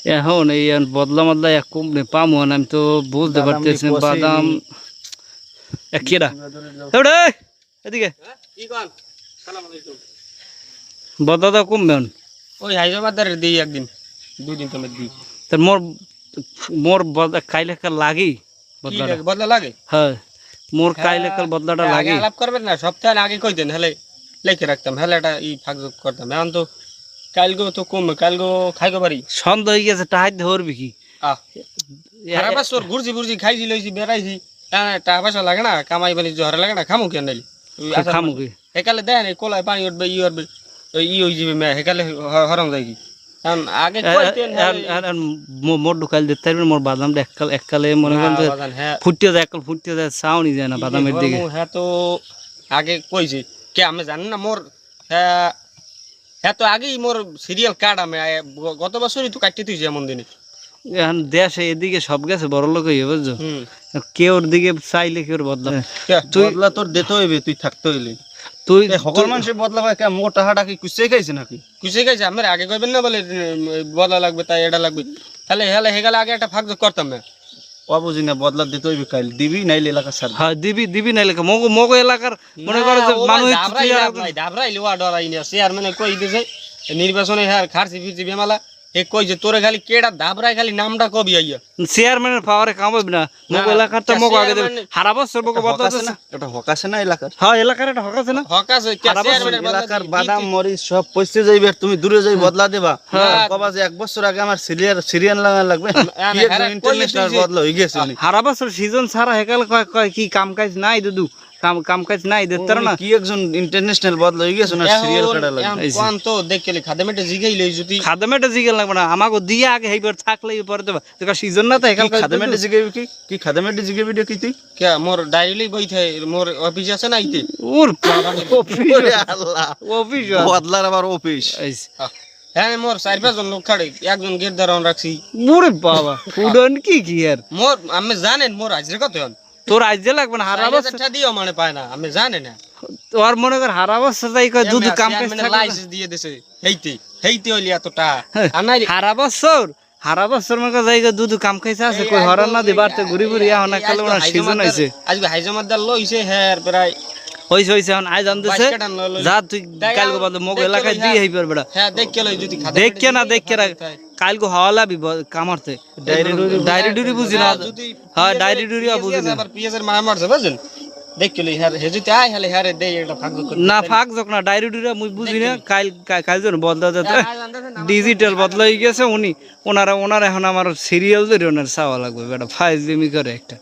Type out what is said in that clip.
এখন এই বদলা মদলা এক কমবে পামো না, আমি তো বুঝতে পারতেছি বাদাম কেডা এদিকে বদলা কমবে ওই হাইদ্রাবাদের দিই একদিন 2 দিন তোমার দিই তার মোর মোর কাইলে কাল লাগি বদলা লাগে। হ্যাঁ মোর কাইলে কাল বদলাটা লাগে। আলাপ করবেন না, সপ্তাহে আগে কই দেন, হেলে লিখে রাখতাম, হেলে এটা ই ফাঁকযোগ করতাম। এখন তো কালগো তো কমবে, কালগো খাইতে পারি। সন্দেহ হয়ে গেছে টাহাই ধরবি কি সারা বছর ঘুরছি ঘুরছি খাইছি লইছি বেড়াইছি, টাকা পয়সা লাগে না, কামাই বাণিজ্য হরে লাগে না, খামু কেন নাইলি খামু কি হেকালে দেন কোলায় পানি উঠবে ই উঠবে ই হয়ে যাবে মেয়ে, হেকালে হরম যায় কি আগে মোর ঢুকাল দিতে পারবেন। মোর বাদামটা এককালে মনে করেন ফুটিয়ে যায়, এককাল ফুটিয়ে যায়, চাউনি যায় না বাদামের দিকে। হ্যাঁ তো আগে কইছে কে আমি জানি না, মোর হ্যাঁ তো আগেই মোর সিরিয়াল কার্ড আমি গত বছরই তো কাটতে তুইছি এমন দিনে। এখন দেশে এদিকে সব গেছে বড় লোক হইবে বুঝছো, কেউর দিকে চাইলে কেউর বদলা তুই বদলা তোর দিতে হইবে, তুই থাকতে হইলে তুই সকল মানুষের বদলা হয় কে মোটা হাটা কি কুচে খাইছে নাকি? কুচে খাইছে আমার আগে কইবেন না বলে বদলা লাগবে তাই এটা লাগবে, তাহলে হেলে হেগালে আগে একটা ফাঁক করতাম না। বুঝি না বদলা দিতে হইবে, কাইল দিবি নাইলে এলাকা ছাড়। হ্যাঁ দিবি নাইলে মগো এলাকার মনে করো যে মানুষ দাবরাইলে ওয়া ডরাই না চেয়ারম্যানে কই দিছে নির্বাচনে হ্যাঁ খারছি ফিরছি বেমালা এ কই যে তোরে খালি কেডা দাবরাই খালি নামটা কবি আইয়া চেয়ারম্যানের পাওয়ারে কামাবি না, মগো এলাকার তো মগো আগে দেবে। সারা বছর মগো বদলা আছে না, এটা হক আছে না এলাকার? হ্যাঁ এলাকার এটা হক আছে না, হক আছে চেয়ারম্যানের এলাকার বাদাম মরিচ সব পয়সা যাইবে, তুমি দূরে যাই বদলা দেবা। কবা যে 1 বছর আগে আমার সিরিয়াল লাগবে ইন্টারন্যাশনাল বদলা হই গেছে। সারা বছর সিজন ছাড়া হেকাল কয় কি কাম কাজ নাই দুদু, কাম কাজ নাই দেতার না কি একজন ইন্টারন্যাশনাল বদলা হই গেছে না, সিরিয়াল কাটা লাগবে। কোন তো দেখলে খাদেমেটে জিগাই লই যদি খাদেমেটে জিগাল লাগবে না, আমাগো দিয়া আগে হেইবার থাকলেই পরে দেবা তো সিজন না তো হেকাল খাদেমেটে জিগাইবি কি খাদেমেটে জিগাইবি কি তুই কে মোর ডাইরেক্টলি বই থাই মোর অফিস আছে না আইতে ওর অফিস আল্লাহ অফিস বদলার আবার অফিস। হ্যাঁ মোর 4-5 জন লোক খাড়ে, একজন গেট দাঁড়ান রাখছি। ওরে বাবা উডন কি আর মোর আমি জানেন মোর আজরে কত হন তোর আইজে লাগবে না, হারা বছর দিও মানে পায় না আমি জানে না। তোর মনে কর হারা বছর তাই কয় দুধ কাম কাজ মানে লাইসেন্স দিয়ে দিছে হেইতে হইলি এতটা আর নাই হারা বছর মনে কর জায়গা দুধ কাম খাইছে আছে কই হরান না দিবারতে ঘুরি ঘুরি এখন কালে না সিজন হইছে আজকে হাইজমাদার লইছে হ্যাঁ প্রায় হইছে এখন আই জানতেছে যা তুই কালকে বল মগ এলাকায় দিয়ে হই পারবেডা। হ্যাঁ দেখকে লই যদি খাদে দেখকে না দেখকে কালকে হাওয়ালাবি কামারতে ডাইরি ডুরি বুঝি না। হ্যাঁ ডাইরি ডুরি বুঝি না, আবার পিএসের মা মারছে বুঝছেন দেখকে লই হ্যাঁ হে যদি আই হলে হ্যাঁ দেই এটা ফাঁক যোগ না ফাঁক যোগ না ডাইরি ডুরি মুই বুঝি না। কাল জন বদলা যেতে ডিজিটাল বদলাই গেছে, ওনারা এখন আমার সিরিয়াল ধরে ওনার চাওয়া লাগবে বেটা ফাইজলিমি করে একটা।